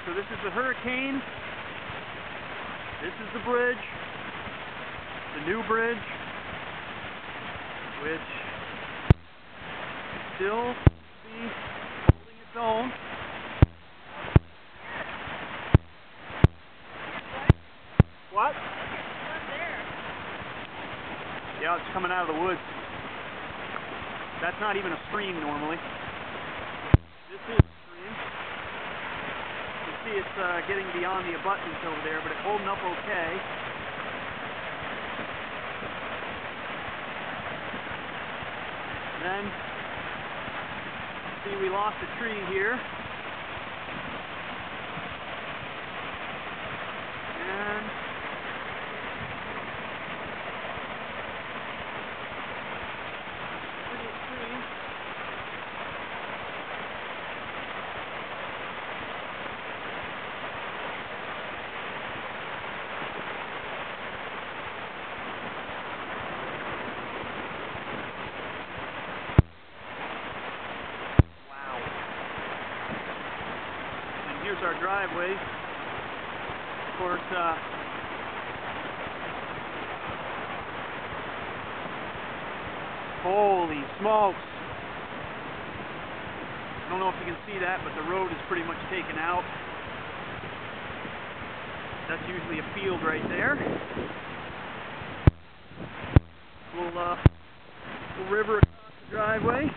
so this is the Hurricane. This is the bridge, the new bridge, which still be holding its own. What? Yeah, it's coming out of the woods. That's not even a stream normally. This is a stream. You can see it's getting beyond the abutments over there, but it's holding up okay. And then, see, we lost a tree here. And here's our driveway. Of course, holy smokes. I don't know if you can see that, but the road is pretty much taken out. That's usually a field right there. Little river across the driveway.